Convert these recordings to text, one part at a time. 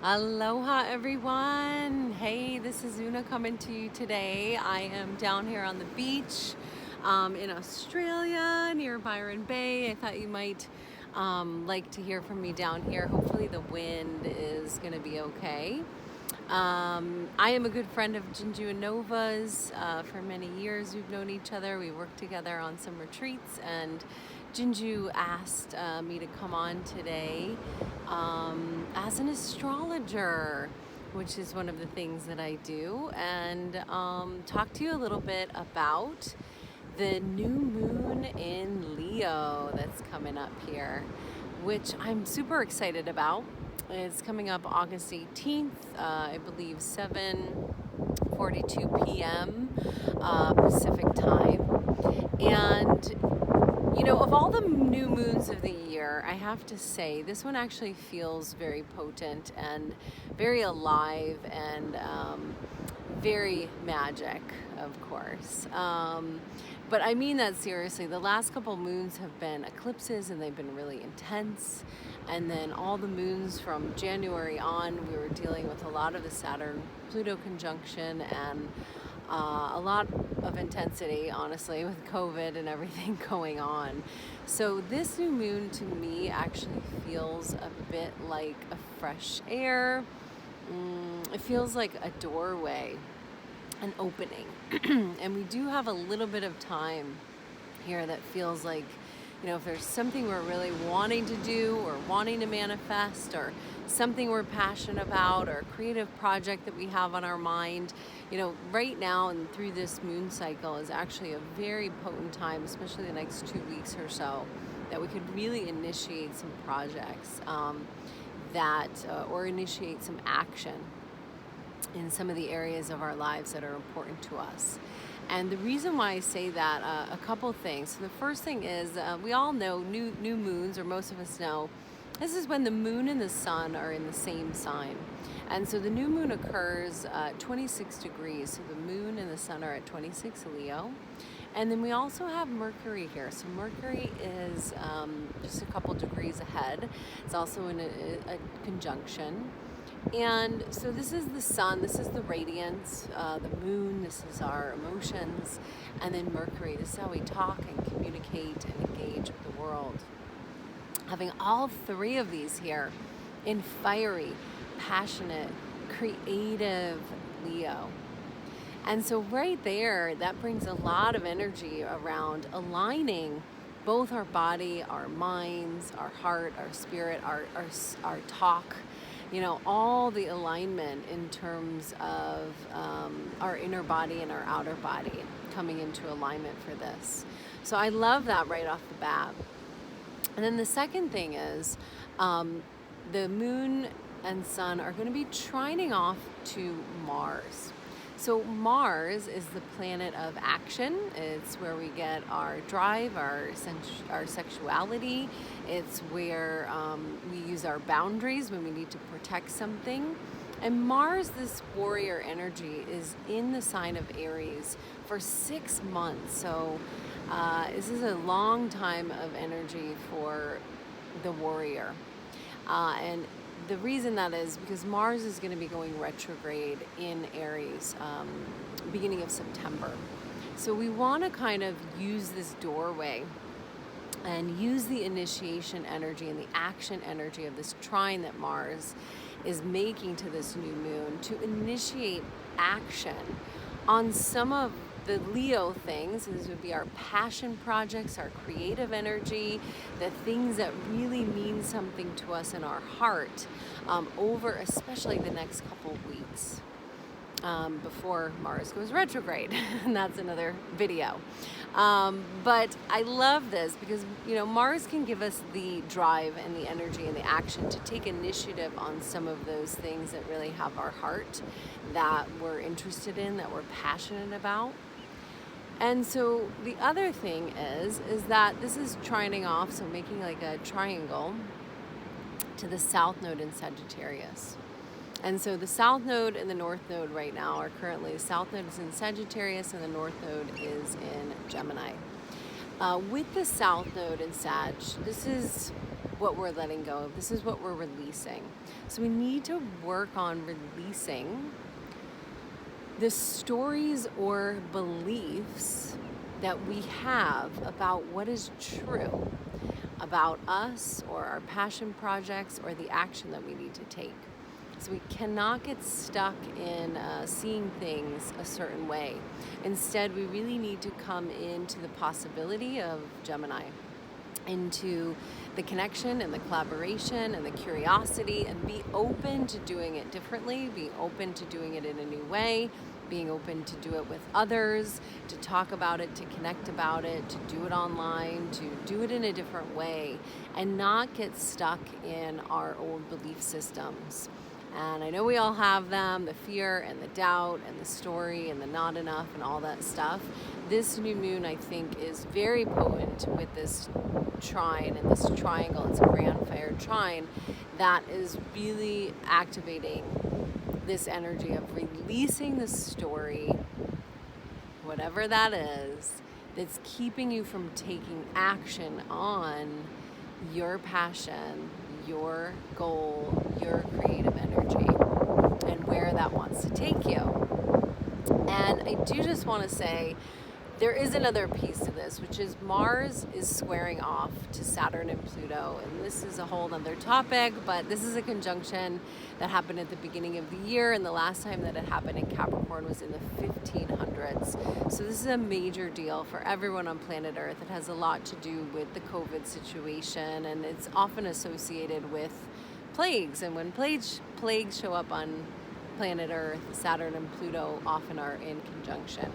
Aloha everyone. Hey, this is Una coming to you today. I am down here on the beach in Australia near Byron Bay. I thought you might like to hear from me down here. Hopefully the wind is going to be okay. I am a good friend of Jinju and Nova's. For many years we've known each other. We worked together on some retreats, and Jinju asked me to come on today as an astrologer, which is one of the things that I do, and talk to you a little bit about the new moon in Leo that's coming up here, which I'm super excited about. It's coming up August 18th, I believe 7:42 p.m. Pacific time. And you know, of all the new moons of the year, I have to say this one actually feels very potent and very alive and very magic, of course. But I mean that seriously. The last couple moons have been eclipses and they've been really intense. And then all the moons from January on, we were dealing with a lot of the Saturn Pluto conjunction and a lot of intensity, honestly, with COVID and everything going on. So this new moon to me actually feels a bit like a fresh air. It feels like a doorway, an opening. And we do have a little bit of time here that feels like, you know, if there's something we're really wanting to do or wanting to manifest, or something we're passionate about, or a creative project that we have on our mind, you know, right now and through this moon cycle is actually a very potent time, especially the next 2 weeks or so, that we could really initiate some projects or initiate some action in some of the areas of our lives that are important to us. And the reason why I say that, a couple things. So the first thing is, we all know new moons, or most of us know, this is when the moon and the sun are in the same sign. And so the new moon occurs 26 degrees. So the moon and the sun are at 26 Leo. And then we also have Mercury here. So Mercury is just a couple degrees ahead. It's also in a conjunction. And so this is the sun, this is the radiance, the moon, this is our emotions, and then Mercury, this is how we talk and communicate and engage with the world. Having all three of these here in fiery, passionate, creative Leo. And so right there, that brings a lot of energy around aligning both our body, our minds, our heart, our spirit, our talk, you know, all the alignment in terms of our inner body and our outer body coming into alignment for this. So I love that right off the bat. And then the second thing is the moon and sun are going to be trining off to Mars. So Mars is the planet of action. It's where we get our drive, our sexuality. It's where we use our boundaries when we need to protect something. And Mars, this warrior energy, is in the sign of Aries for 6 months. So this is a long time of energy for the warrior. And the reason that is because Mars is going to be going retrograde in Aries beginning of September. So we want to kind of use this doorway and use the initiation energy and the action energy of this trine that Mars is making to this new moon to initiate action on some of the Leo things. These would be our passion projects, our creative energy, the things that really mean something to us in our heart over especially the next couple weeks before Mars goes retrograde. And that's another video. But I love this because, you know, Mars can give us the drive and the energy and the action to take initiative on some of those things that really have our heart, that we're interested in, that we're passionate about. And so the other thing is that this is trining off, so making like a triangle to the south node in Sagittarius. And so the south node and the north node right now are currently, the south node is in Sagittarius and the north node is in Gemini. With the south node in Sag, this is what we're letting go of. This is what we're releasing. So we need to work on releasing the stories or beliefs that we have about what is true about us or our passion projects or the action that we need to take. So we cannot get stuck in seeing things a certain way. Instead, we really need to come into the possibility of Gemini, into the connection and the collaboration and the curiosity, and be open to doing it differently, be open to doing it in a new way, being open to do it with others, to talk about it, to connect about it, to do it online, to do it in a different way, and not get stuck in our old belief systems. And I know we all have them, the fear and the doubt and the story and the not enough and all that stuff. This new moon, I think, is very potent with this trine and this triangle. It's a grand fire trine that is really activating this energy of releasing the story, whatever that is, that's keeping you from taking action on your passion, your goal, your creative energy, and where that wants to take you. And I do just want to say, there is another piece to this, which is Mars is squaring off to Saturn and Pluto. And this is a whole other topic, but this is a conjunction that happened at the beginning of the year. And the last time that it happened in Capricorn was in the 1500s. So this is a major deal for everyone on planet Earth. It has a lot to do with the COVID situation, and it's often associated with plagues. And when plagues show up on planet Earth, Saturn and Pluto often are in conjunction.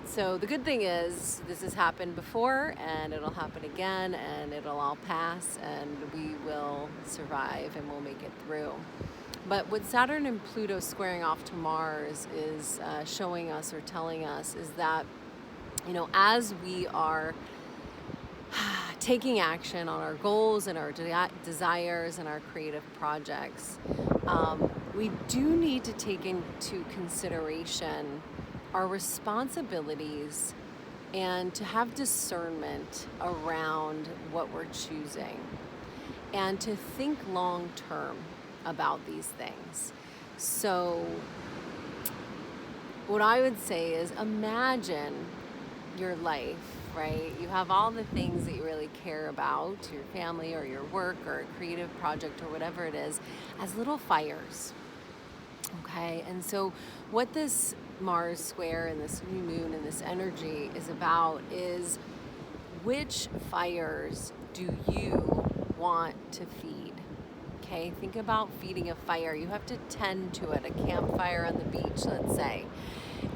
So the good thing is this has happened before, and it'll happen again, and it'll all pass, and we will survive and we'll make it through. But what Saturn and Pluto squaring off to Mars is showing us or telling us is that, you know, as we are taking action on our goals and our desires and our creative projects, we do need to take into consideration our responsibilities and to have discernment around what we're choosing and to think long term about these things. So what I would say is, imagine your life, right? You have all the things that you really care about, your family or your work or a creative project or whatever it is, as little fires. Okay, and so what this Mars square and this new moon and this energy is about is, which fires do you want to feed? Okay, think about feeding a fire. You have to tend to it. A campfire on the beach, let's say.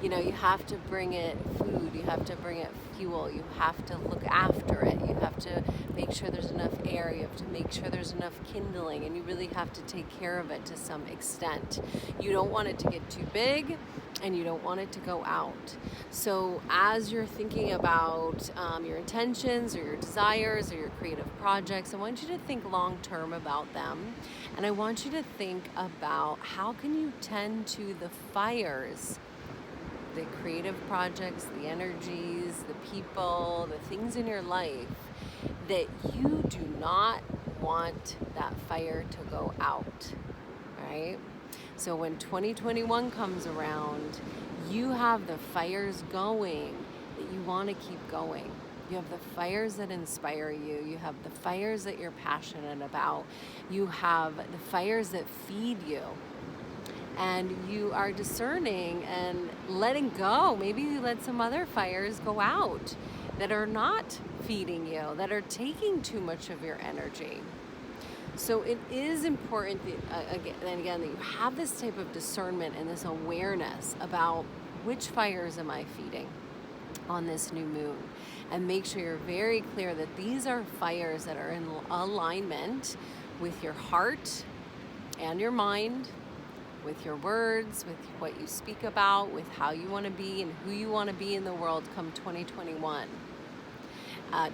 You know, you have to bring it food, you have to bring it fuel, you have to look after it, you have to make sure there's enough air, you have to make sure there's enough kindling, and you really have to take care of it to some extent. You don't want it to get too big, and you don't want it to go out. So as you're thinking about your intentions or your desires or your creative projects, I want you to think long term about them, and I want you to think about how can you tend to the fires, the creative projects, the energies, the people, the things in your life that you do not want that fire to go out, right? So when 2021 comes around, you have the fires going that you want to keep going. You have the fires that inspire you. You have the fires that you're passionate about. You have the fires that feed you. And you are discerning and letting go. Maybe you let some other fires go out that are not feeding you, that are taking too much of your energy. So it is important that, again, that you have this type of discernment and this awareness about which fires am I feeding on this new moon. And make sure you're very clear that these are fires that are in alignment with your heart and your mind, with your words, with what you speak about, with how you want to be and who you want to be in the world come 2021.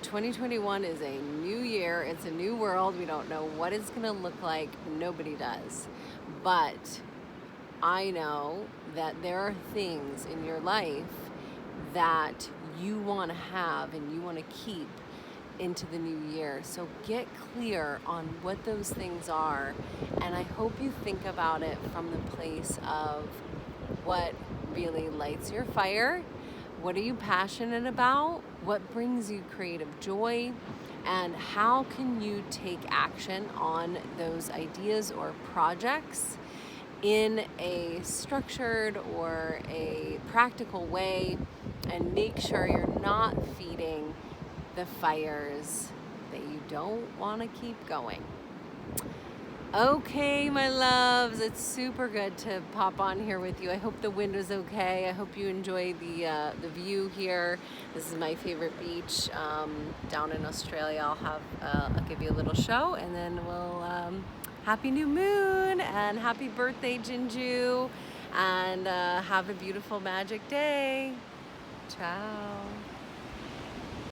2021 is a new year. It's a new world. We don't know what it's going to look like. Nobody does. But I know that there are things in your life that you want to have and you want to keep into the new year. So get clear on what those things are. And I hope you think about it from the place of what really lights your fire. What are you passionate about? What brings you creative joy? And how can you take action on those ideas or projects in a structured or a practical way, and make sure you're not feeding the fires that you don't want to keep going. Okay, my loves, it's super good to pop on here with you. I hope the wind was okay. I hope you enjoy the view here. This is my favorite beach down in Australia. I'll give you a little show, and then we'll happy new moon and happy birthday, Jinju, and have a beautiful magic day. Ciao.